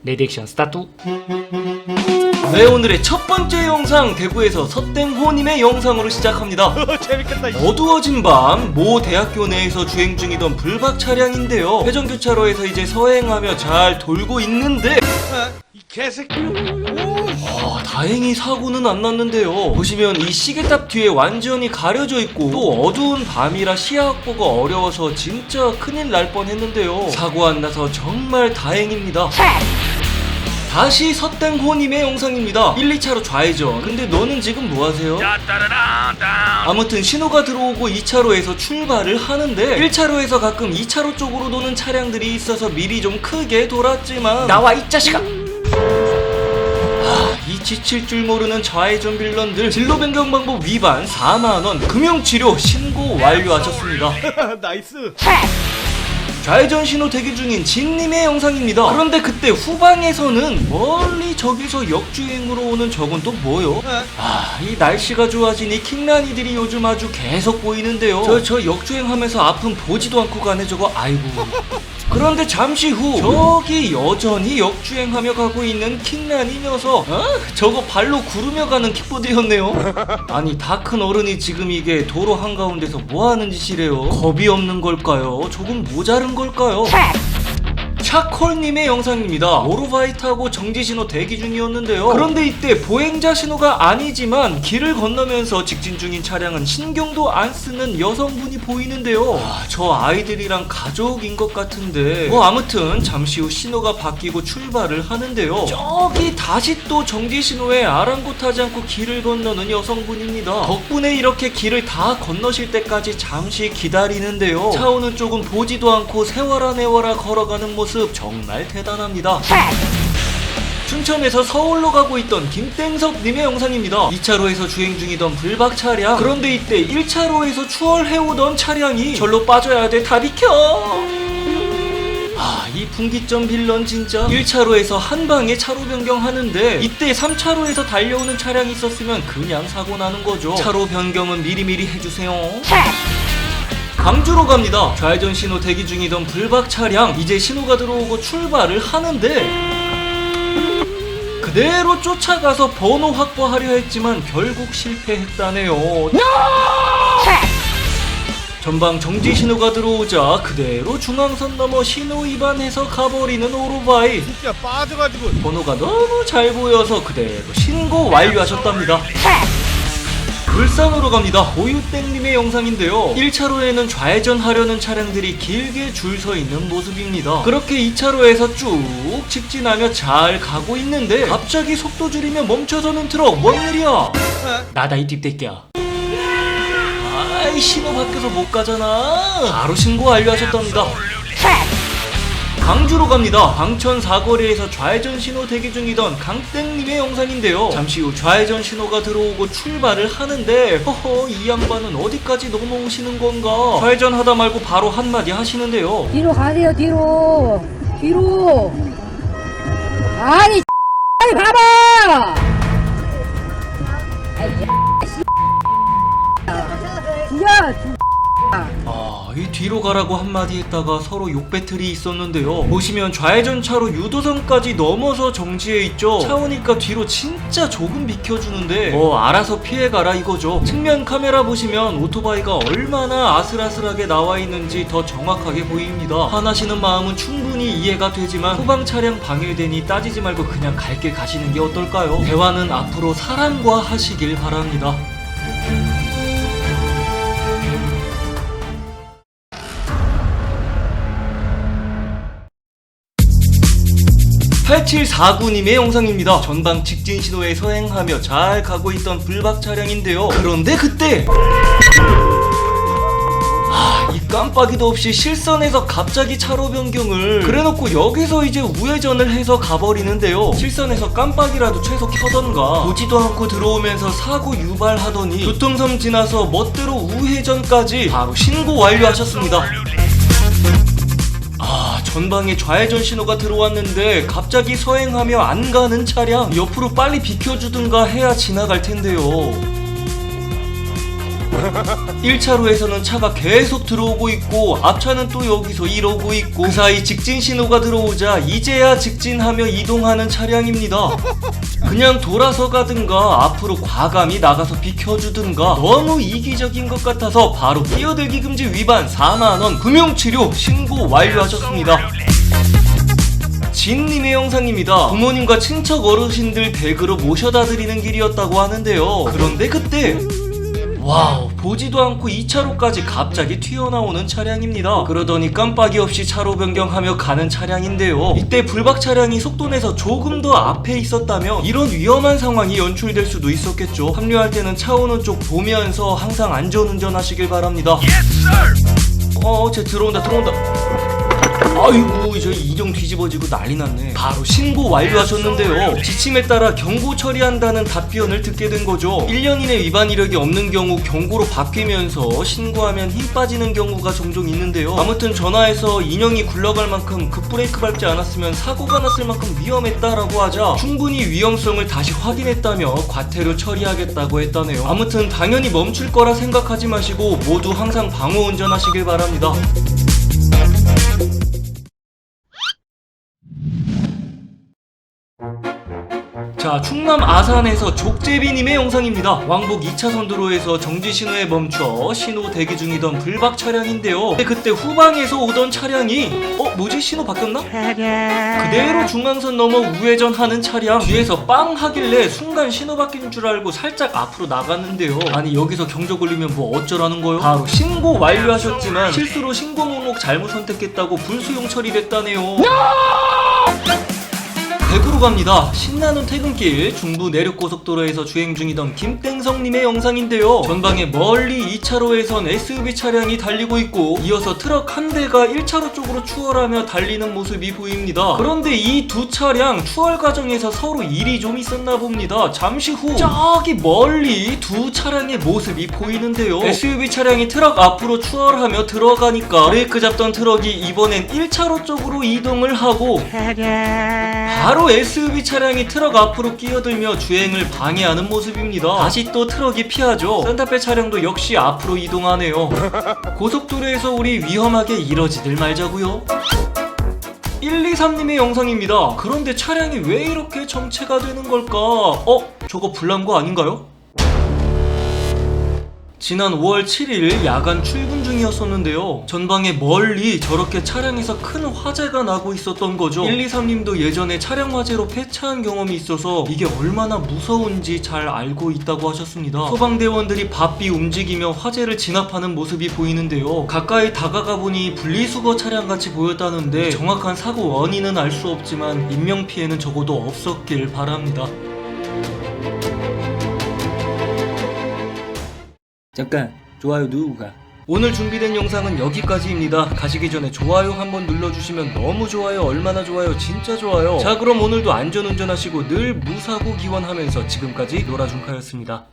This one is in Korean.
리액션 스타트. 네, 오늘의 첫 번째 영상, 대구에서 서땡호님의 영상으로 시작합니다. 재밌겠다. 어두워진 밤 모 대학교 내에서 주행 중이던 불박 차량인데요. 회전교차로에서 이제 서행하며 잘 돌고 있는데 이 개새끼. 다행히 사고는 안 났는데요. 보시면 이 시계탑 뒤에 완전히 가려져 있고 또 어두운 밤이라 시야 확보가 어려워서 진짜 큰일 날 뻔했는데요. 사고 안 나서 정말 다행입니다. 다시 서땡호님의 영상입니다. 1, 2차로 좌회전. 근데 너는 지금 뭐하세요? 아무튼 신호가 들어오고 2차로에서 출발을 하는데 1차로에서 가끔 2차로 쪽으로 도는 차량들이 있어서 미리 좀 크게 돌았지만 나와 이 자식아! 이 지칠 줄 모르는 좌회전 빌런들, 진로 변경 방법 위반 4만원, 금융치료 신고 완료하셨습니다. 나이스. 좌회전 신호 대기 중인 진님의 영상입니다. 그런데 그때 후방에서는 멀리 저기서 역주행으로 오는 저건 또 뭐요? 이 날씨가 좋아지니 킹라니들이 요즘 아주 계속 보이는데요. 저 역주행하면서 앞은 보지도 않고 가네 저거. 아이고. 그런데 잠시 후 저기 여전히 역주행하며 가고 있는 킹라니 녀석. 저거 발로 구르며 가는 킥보드였네요. 아니 다 큰 어른이 지금 이게 도로 한가운데서 뭐하는 짓이래요? 겁이 없는 걸까요? 조금 모자른 걸까요? 차콜님의 영상입니다. 오토바이 타고 정지신호 대기 중이었는데요. 그런데 이때 보행자 신호가 아니지만 길을 건너면서 직진 중인 차량은 신경도 안 쓰는 여성분이 보이는데요. 저 아이들이랑 가족인 것 같은데 아무튼 잠시 후 신호가 바뀌고 출발을 하는데요. 저기 다시 또 정지신호에 아랑곳하지 않고 길을 건너는 여성분입니다. 덕분에 이렇게 길을 다 건너실 때까지 잠시 기다리는데요. 차 오는 쪽은 보지도 않고 세워라 내워라 걸어가는 모습 정말 대단합니다. 춘천에서 서울로 가고 있던 김땡석님의 영상입니다. 2차로에서 주행 중이던 불박 차량. 그런데 이때 1차로에서 추월해오던 차량이 절로 빠져야 돼, 다 비켜! 이 분기점 빌런 진짜 1차로에서 한 방에 차로 변경하는데 이때 3차로에서 달려오는 차량이 있었으면 그냥 사고 나는 거죠. 차로 변경은 미리미리 해주세요. 강주로 갑니다. 좌회전 신호 대기 중이던 불박 차량, 이제 신호가 들어오고 출발을 하는데 그대로 쫓아가서 번호 확보하려 했지만 결국 실패했다네요. 전방 정지 신호가 들어오자 그대로 중앙선 넘어 신호 위반해서 가버리는 오토바이. 진짜 빠져가지고. 번호가 너무 잘 보여서 그대로 신고 완료하셨답니다. 울산으로 갑니다. 오유땡님의 영상인데요. 1차로에는 좌회전 하려는 차량들이 길게 줄 서 있는 모습입니다. 그렇게 2차로에서 쭉 직진하며 잘 가고 있는데 갑자기 속도 줄이며 멈춰서는 트럭. 뭔 일이야? 나다 이 뒷대끼야. 신호 바뀌어서 못 가잖아. 바로 신고 완료하셨답니다. 강주로 갑니다. 광천 사거리에서 좌회전 신호 대기 중이던 강땡님의 영상인데요. 잠시 후 좌회전 신호가 들어오고 출발을 하는데 허허, 이 양반은 어디까지 넘어오시는 건가? 좌회전 하다 말고 바로 한마디 하시는데요. 뒤로 가세요. 뒤로 아니 빨리 봐봐. 이 뒤로 가라고 한마디 했다가 서로 욕 배틀이 있었는데요. 보시면 좌회전 차로 유도선까지 넘어서 정지해 있죠. 차 오니까 뒤로 진짜 조금 비켜주는데 알아서 피해가라 이거죠. 측면 카메라 보시면 오토바이가 얼마나 아슬아슬하게 나와 있는지 더 정확하게 보입니다. 화나시는 마음은 충분히 이해가 되지만 후방 차량 방해되니 따지지 말고 그냥 갈 길 가시는 게 어떨까요? 대화는 앞으로 사람과 하시길 바랍니다. 8749님의 영상입니다. 전방 직진 신호에 서행하며 잘 가고 있던 불박 차량인데요. 그런데 그때 이 깜빡이도 없이 실선에서 갑자기 차로 변경을 그래놓고 여기서 이제 우회전을 해서 가버리는데요. 실선에서 깜빡이라도 최소 켜던가. 보지도 않고 들어오면서 사고 유발하더니 교통섬 지나서 멋대로 우회전까지 바로 신고 완료하셨습니다. 전방에 좌회전 신호가 들어왔는데 갑자기 서행하며 안 가는 차량, 옆으로 빨리 비켜주든가 해야 지나갈 텐데요. 1차로에서는 차가 계속 들어오고 있고 앞차는 또 여기서 이러고 있고 그 사이 직진 신호가 들어오자 이제야 직진하며 이동하는 차량입니다. 그냥 돌아서 가든가 앞으로 과감히 나가서 비켜주든가 너무 이기적인 것 같아서 바로 끼어들기 금지 위반 4만원 금융치료 신고 완료하셨습니다. 진님의 영상입니다. 부모님과 친척 어르신들 댁으로 모셔다 드리는 길이었다고 하는데요. 그런데 그때 와우, 보지도 않고 2차로까지 갑자기 튀어나오는 차량입니다. 그러더니 깜빡이 없이 차로 변경하며 가는 차량인데요. 이때 불박 차량이 속도내서 조금 더 앞에 있었다면 이런 위험한 상황이 연출될 수도 있었겠죠. 합류할 때는 차 오는 쪽 보면서 항상 안전운전 하시길 바랍니다. 쟤 들어온다. 아이고, 저 이정 뒤집어지고 난리 났네. 바로 신고 완료하셨는데요. 지침에 따라 경고 처리한다는 답변을 듣게 된 거죠. 1년 이내 위반 이력이 없는 경우 경고로 바뀌면서 신고하면 힘 빠지는 경우가 종종 있는데요. 아무튼 전화해서 인형이 굴러갈 만큼 급브레이크 밟지 않았으면 사고가 났을 만큼 위험했다라고 하자 충분히 위험성을 다시 확인했다며 과태료 처리하겠다고 했다네요. 아무튼 당연히 멈출 거라 생각하지 마시고 모두 항상 방어 운전하시길 바랍니다. 자, 충남 아산에서 족제비님의 영상입니다. 왕복 2차선 도로에서 정지신호에 멈춰 신호 대기 중이던 불박 차량인데요. 그때 후방에서 오던 차량이 뭐지? 신호 바뀌었나? 그대로 중앙선 넘어 우회전하는 차량 뒤에서 빵 하길래 순간 신호 바뀐 줄 알고 살짝 앞으로 나갔는데요. 아니 여기서 경적 울리면 뭐 어쩌라는 거요? 바로 신고 완료하셨지만 실수로 신고 목록 잘못 선택했다고 불수용 처리됐다네요. 대구로 갑니다. 신나는 퇴근길 중부 내륙고속도로에서 주행 중이던 김땡성님의 영상인데요. 전방에 멀리 2차로에선 SUV 차량이 달리고 있고 이어서 트럭 한 대가 1차로 쪽으로 추월하며 달리는 모습이 보입니다. 그런데 이 두 차량 추월 과정에서 서로 일이 좀 있었나 봅니다. 잠시 후 저기 멀리 두 차량의 모습이 보이는데요. SUV 차량이 트럭 앞으로 추월하며 들어가니까 브레이크 잡던 트럭이 이번엔 1차로 쪽으로 이동을 하고 바로 SUV 차량이 트럭 앞으로 끼어들며 주행을 방해하는 모습입니다. 다시 또 트럭이 피하죠. 산타페 차량도 역시 앞으로 이동하네요. 고속도로에서 우리 위험하게 이러지들 말자고요. 123님의 영상입니다. 그런데 차량이 왜 이렇게 정체가 되는 걸까? 저거 불난 거 아닌가요? 지난 5월 7일 야간 출근 중이었었는데요. 전방에 멀리 저렇게 차량에서 큰 화재가 나고 있었던 거죠. 123님도 예전에 차량 화재로 폐차한 경험이 있어서 이게 얼마나 무서운지 잘 알고 있다고 하셨습니다. 소방대원들이 바삐 움직이며 화재를 진압하는 모습이 보이는데요. 가까이 다가가 보니 분리수거 차량같이 보였다는데 정확한 사고 원인은 알 수 없지만 인명피해는 적어도 없었길 바랍니다. 잠깐, 좋아요 누르가. 오늘 준비된 영상은 여기까지입니다. 가시기 전에 좋아요 한번 눌러주시면 너무 좋아요, 얼마나 좋아요, 진짜 좋아요. 자, 그럼 오늘도 안전운전하시고 늘 무사고 기원하면서 지금까지 노라준카였습니다.